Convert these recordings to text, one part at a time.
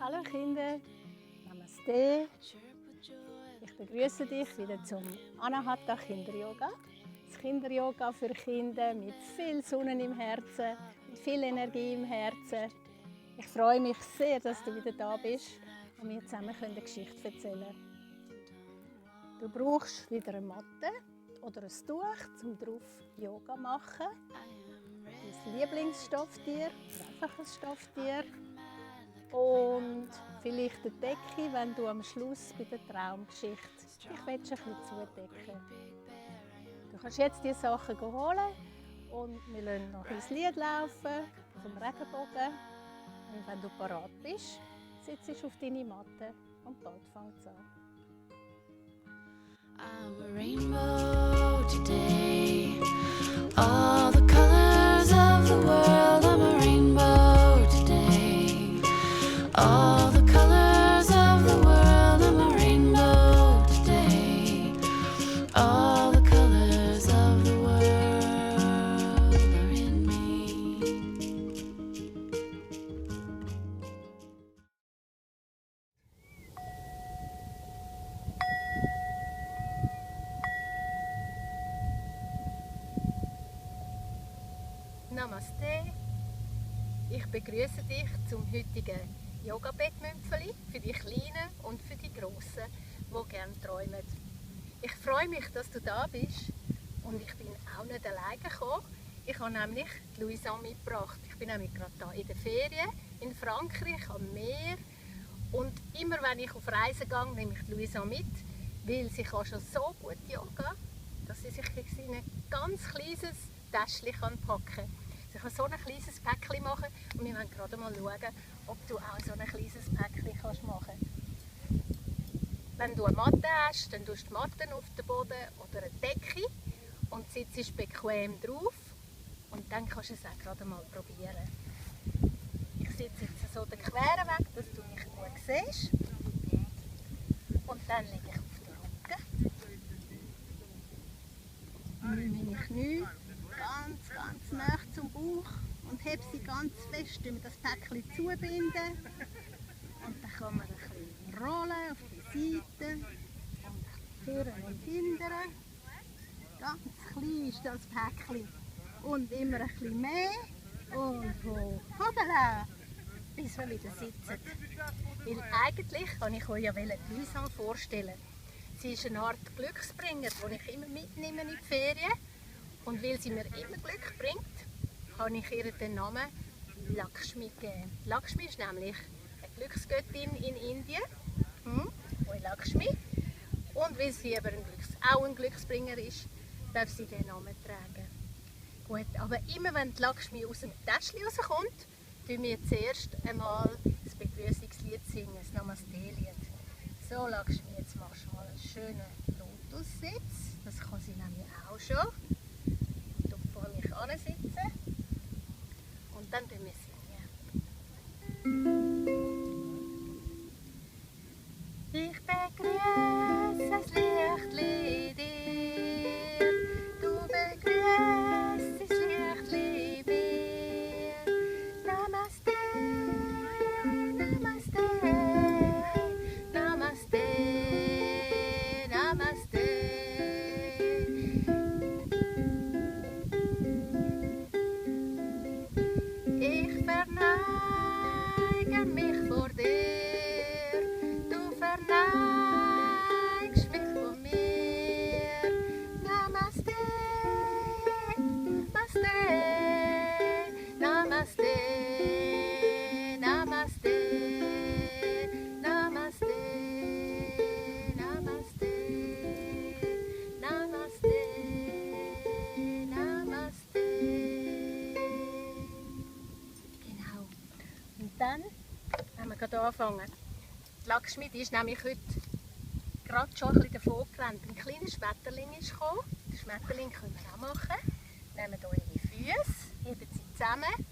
Hallo Kinder, Namaste. Ich begrüße dich wieder zum Anahata Kinder-Yoga. Das Kinder-Yoga für Kinder mit viel Sonne im Herzen, mit viel Energie im Herzen. Ich freue mich sehr, dass du wieder da bist und wir zusammen eine Geschichte erzählen können. Du brauchst wieder eine Matte oder ein Tuch, um drauf Yoga zu machen. Dein Lieblingsstofftier, einfach ein Stofftier. Und vielleicht eine Decke, wenn du am Schluss bei der Traumgeschichte dich ein bisschen zudecken. Du kannst jetzt diese Sachen holen und wir lassen noch ein Lied laufen vom Regenbogen. Und wenn du parat bist, sitzt du auf deine Matte und bald fängt es an. I'm a rainbow today. All the colors of the world. I'm a rainbow today. All the colors of the world. I'm a rainbow today. All the colors of the world are in me. Namaste. Ich begrüße dich zum heutigen Yoga-Bettmümpfeli für die Kleinen und für die Grossen, die gerne träumen. Ich freue mich, dass du da bist und ich bin auch nicht alleine gekommen. Ich habe nämlich Luisa mitgebracht. Ich bin nämlich gerade hier in der Ferien in Frankreich am Meer und immer wenn ich auf Reisen gehe, nehme ich Luisa mit, weil sie kann schon so gut Yoga, dass sie sich in ein ganz kleines Täschchen packen kann. Sie kann so ein kleines Päckchen machen und wir wollen gerade mal schauen, ob du auch so ein kleines Päckchen machen kannst. Wenn du eine Matte hast, dann tust du die Matte auf den Boden oder eine Decke und sitzt bequem drauf und dann kannst du es auch gerade mal probieren. Ich sitze jetzt so den queren Weg, dass du mich gut siehst. Und dann lege ich auf den Rücken. Nehme meine Knie ganz nah zum Bauch und heb sie ganz fest, damit das Päckchen zubinden. Und dann kann man ein bisschen rollen auf die Seite und vorne und hinten. Ganz klein ist das Päckchen und immer ein bisschen mehr und hoch. Hoppala, bis wir wieder sitzen. Weil eigentlich kann ich euch ja Luisa vorstellen. Sie ist eine Art Glücksbringer, den ich immer mitnehme in die Ferien. Und weil sie mir immer Glück bringt, habe ich ihr den Namen Lakshmi gegeben. Lakshmi ist nämlich eine Glücksgöttin in Indien, Lakshmi. Und weil sie aber auch ein Glücksbringer ist, darf sie den Namen tragen. Gut, aber immer wenn die Lakshmi aus dem Täschchen rauskommt, tun wir zuerst einmal das Begrüßungslied singen, das Namaste-Lied. So Lakshmi, jetzt machst du mal einen schönen Lotussitz, das kann sie nämlich auch schon. Sitzen und dann singen wir. Ich begrüße das Lichtli dir, du begrüßt das Lichtli mir. Namaste, Namaste, Namaste, Namaste. Dann haben wir gerade angefangen. Die Lakshmi ist nämlich heute gerade schon ein bisschen davon gerannt. Ein kleiner Schmetterling ist gekommen. Den Schmetterling können wir auch machen. Nehmt eure Füße, hebt sie zusammen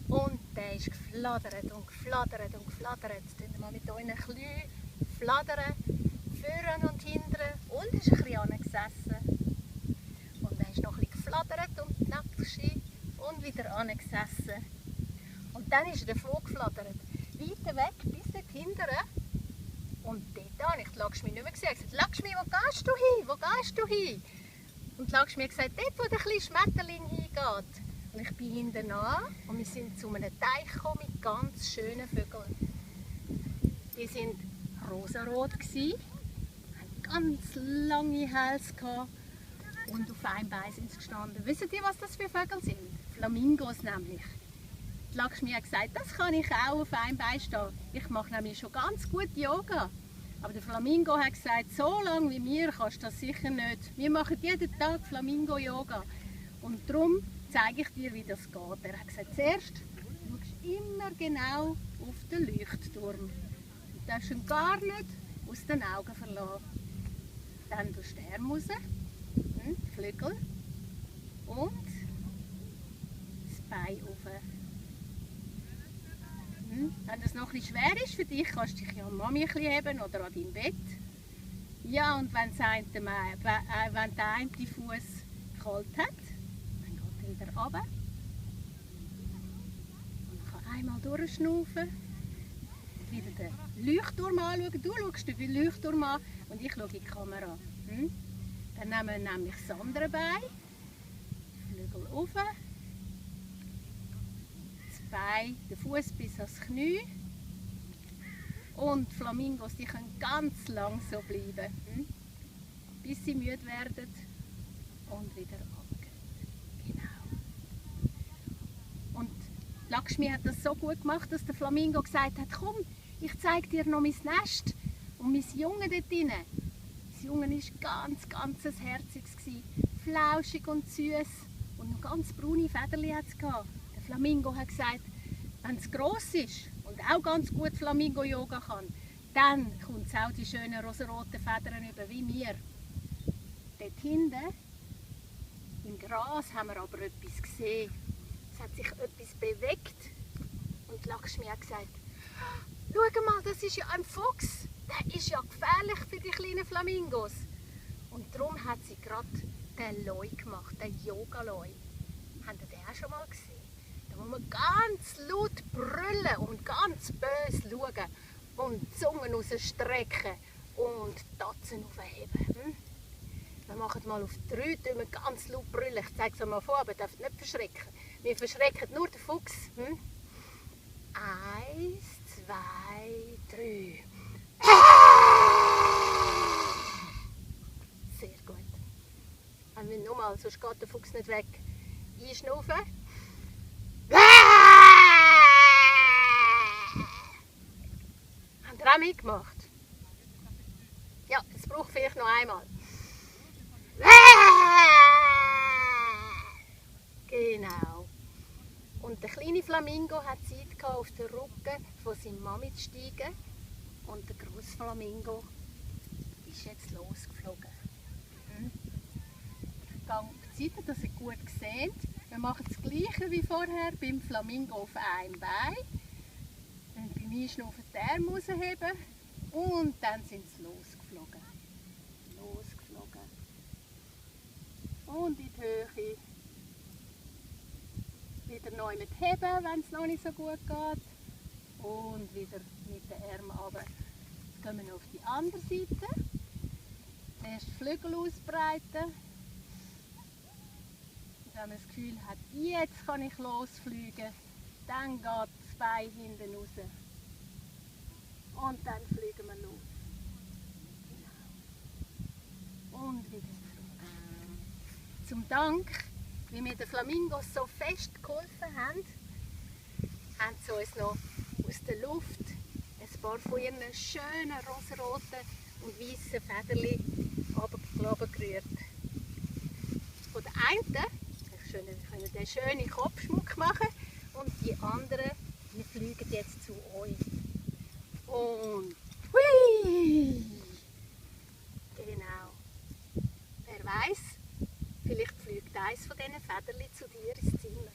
und der ist geflattert und geflattert und geflattert. Jetzt könnt ihr mal mit euren Knien flattern, vorne und hinten und ist ein bisschen angesessen. Und er ist noch ein bisschen geflattert um die Nacktschi und wieder angesessen. Und dann ist er davon geflattert, weiter weg, bis er hinten. Und dort habe ich die Lakshmi nicht mehr gesehen. Ich habe gesagt, Lakshmi, wo gehst du hin? Wo gehst du hin? Und die Lakshmi hat gesagt, dort, wo der kleine Schmetterling hingeht. Und ich bin hinten an und wir sind zu einem Teich gekommen mit ganz schönen Vögeln. Die waren rosarot, hatten ganz lange Hälse und auf einem Bein sind sie gestanden. Wisst ihr, was das für Vögel sind? Flamingos nämlich. Die Lakshmi hat gesagt, das kann ich auch auf einem Bein stehen. Ich mache nämlich schon ganz gut Yoga. Aber der Flamingo hat gesagt, so lange wie wir kannst du das sicher nicht. Wir machen jeden Tag Flamingo-Yoga. Und darum zeige ich dir, wie das geht. Er hat gesagt, zuerst schaust du immer genau auf den Leuchtturm. Du darfst ihn gar nicht aus den Augen verlassen. Dann den Stern raus, die Flügel und das Bein rauf. Wenn das noch etwas schwer ist für dich, kannst du dich ja an Mami ein bisschen heben oder an dein Bett. Ja, und wenn der eine Fuß kalt hat, dann geht er wieder runter. Und man kann einmal durchschnaufen, wieder den Leuchtturm anschauen. Du schaust den Leuchtturm an und ich schaue in die Kamera. Dann nehmen wir nämlich das andere Bein, Flügel rauf. Bein, den Fuß bis ans Knie. Und Flamingos, die können ganz lang so bleiben, bis sie müde werden und wieder runtergehen. Genau. Und Lakshmi hat das so gut gemacht, dass der Flamingo gesagt hat, komm, ich zeige dir noch mein Nest und mein Junge dort drin. Das Junge war ganz ein herziges, flauschig und süß und noch ganz braune Federchen hat es gehabt. Der Flamingo hat gesagt, wenn es gross ist und auch ganz gut Flamingo-Yoga kann, dann kommt es auch die schönen rosaroten Federn über wie mir. Dort hinten, im Gras, haben wir aber etwas gesehen. Es hat sich etwas bewegt und Lakshmi hat gesagt, schau mal, das ist ja ein Fuchs, der ist ja gefährlich für die kleinen Flamingos. Und darum hat sie gerade den Loi gemacht, den Yoga-Loi. Habt ihr den auch schon mal gesehen? Da muss man ganz laut brüllen und ganz böse schauen und die Zunge rausstrecken und die Tatzen aufheben. Wir machen mal auf 3, tun wir ganz laut brüllen. Ich zeige es euch mal vor, aber ihr dürft nicht verschrecken. Wir verschrecken nur den Fuchs. 1, 2, 3. Sehr gut. Und wir nochmal, sonst geht der Fuchs nicht weg. Einschnaufen. Habt ihr auch mitgemacht? Ja, das braucht vielleicht noch einmal. Genau. Und der kleine Flamingo hat Zeit gehabt, auf den Rücken von seiner Mami zu steigen. Und der grosse Flamingo ist jetzt losgeflogen. Ich gehe die Seite, dass ihr gut seht. Wir machen das Gleiche wie vorher beim Flamingo auf einem Bein. Dann beim Einschnaufen die Arme rausheben und dann sind sie losgeflogen. Und in die Höhe. Wieder neu mit heben, wenn es noch nicht so gut geht. Und wieder mit den Armen runter. Jetzt gehen wir auf die andere Seite. Erst die Flügel ausbreiten. Wenn man das Gefühl hat, jetzt kann ich losfliegen, dann geht das Bein hinten raus. Und dann fliegen wir los. Genau. Und wieder zurück. Zum Dank, wie wir den Flamingos so fest geholfen haben, haben sie uns noch aus der Luft ein paar von ihren schönen rosaroten und weißen Federchen runtergerührt. Von der einen können den schönen Kopfschmuck machen und die anderen, die fliegen jetzt zu euch. Und hui! Genau. Wer weiß, vielleicht fliegt eins von diesen Federchen zu dir ins Zimmer.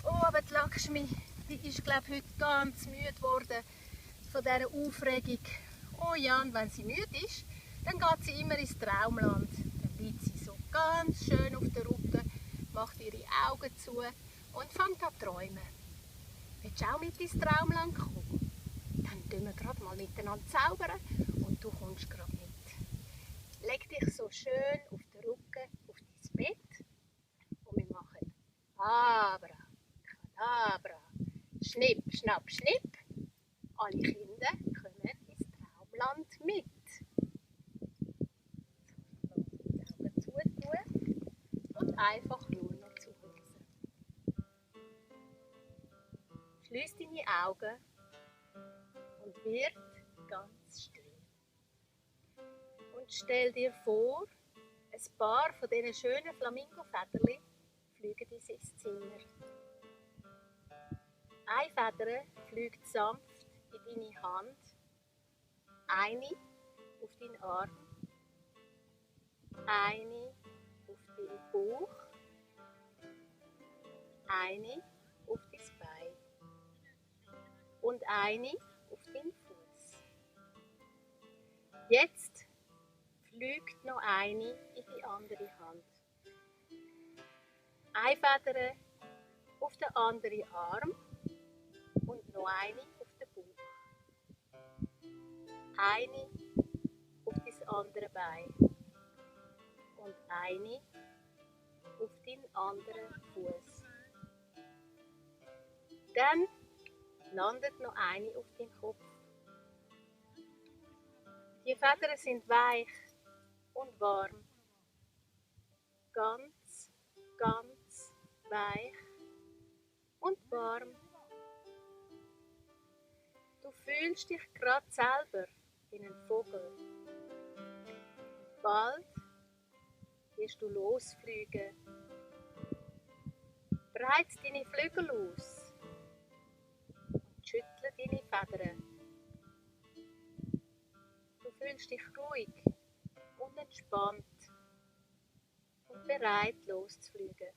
Oh, aber die Lakshmi, die ist glaube ich heute ganz müde geworden von dieser Aufregung. Oh ja, und wenn sie müde ist, dann geht sie immer ins Traumland. Dann liegt sie so ganz schön auf der Rücken, macht ihre Augen zu und fängt an zu träumen. Willst du auch mit ins Traumland kommen? Dann dann tun wir gerade mal miteinander zaubern und du kommst gerade mit. Leg dich so schön auf den Rücken auf dein Bett und wir machen Abra, Kadabra, Schnipp, Schnapp, Schnipp. Alle Kinder kommen ins Traumland mit. Die Augen zutun und einfach nur noch zuhören. Schließ deine Augen und wird ganz still. Und stell dir vor, ein paar von diesen schönen Flamingofederchen fliegen ins Zimmer. Eine Feder fliegt sanft in deine Hand, eine auf deinen Arm, eine auf deinen Bauch, eine auf dein Bein und eine auf deinen Fuß. Jetzt fliegt noch eine in die andere Hand. Eine Feder auf den anderen Arm und noch eine auf den Bauch. Eine auf das andere Bein und eine auf den anderen Fuß. Dann landet noch eine auf den Kopf. Die Federn sind weich und warm. Ganz, ganz weich und warm. Du fühlst dich gerade selber wie ein Vogel. Bald wirst du losfliegen. Breite deine Flügel aus und schüttle deine Federn. Du fühlst dich ruhig und entspannt und bereit loszufliegen.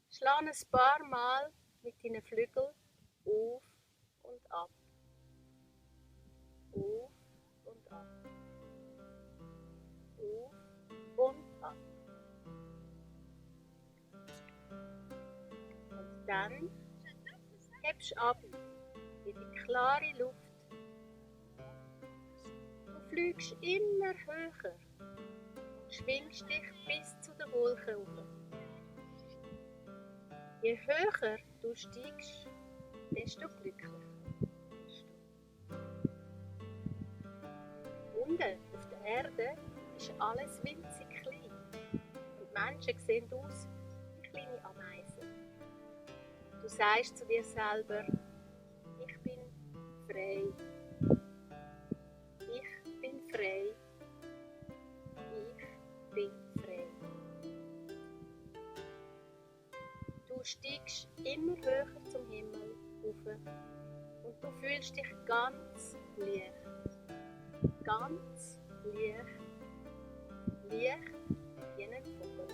Schlag ein paar Mal mit deinen Flügeln auf und ab. Auf und ab. Auf und ab. Und dann hebst du ab in die klare Luft. Du fliegst immer höher und schwingst dich bis zu den Wolken hoch. Je höher du steigst, desto glücklicher bist du. Unten auf der Erde ist alles winzig klein und Menschen sehen aus wie kleine Ameisen. Du sagst zu dir selber, ich bin frei. Ich bin frei. Ich bin frei. Du steigst immer höher zum Himmel rauf und du fühlst dich ganz leicht. Ganz leicht. Leicht wie ein Vogel.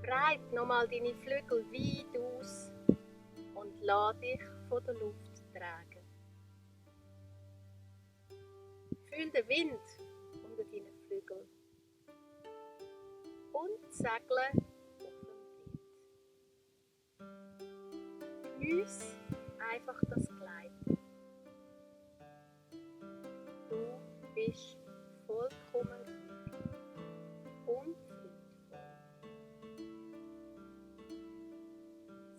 Breit nochmal deine Flügel weit aus und lass dich von der Luft tragen. Fühl den Wind unter deinen Flügeln und segle auf dem Wind. Geniess einfach das Gleiten. Du bist vollkommen und friedvoll.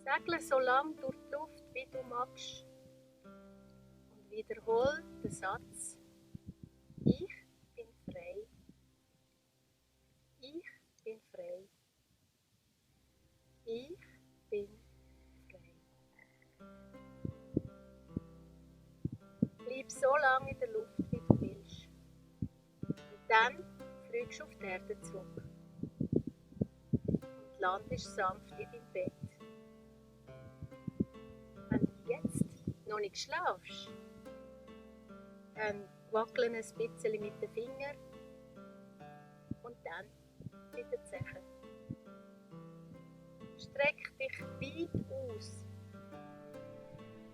Segle so lang durch die Luft, wie du magst und wiederhol den Satz: Ich bin frei. Ich bin frei. Ich bin frei. Bleib so lange in der Luft, wie du willst. Und dann fliegst du auf die Erde zurück und landest sanft in deinem Bett. Wenn du jetzt noch nicht schlafst, dann wackeln ein bisschen mit den Fingern und dann mit den Zehen. Streck dich weit aus.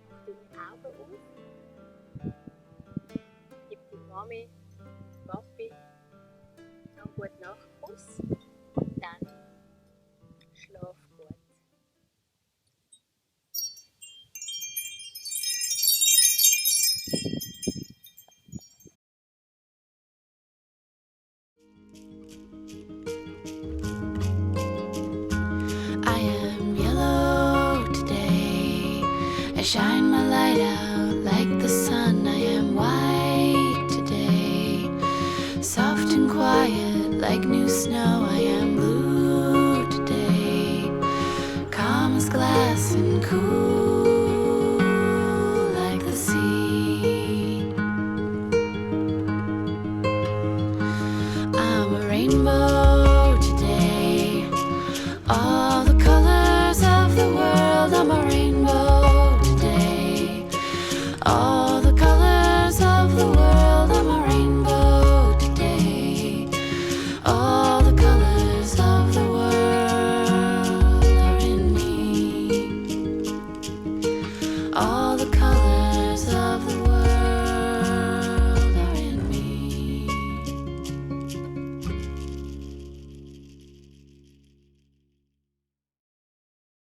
Mach deine Augen auf. Gib deiner Mami, Papi einen guten Nachtkuss und dann schlaf gut. shine my light out like the sun. I am white today, soft and quiet like new snow. I am blue today, calm as glass and cool.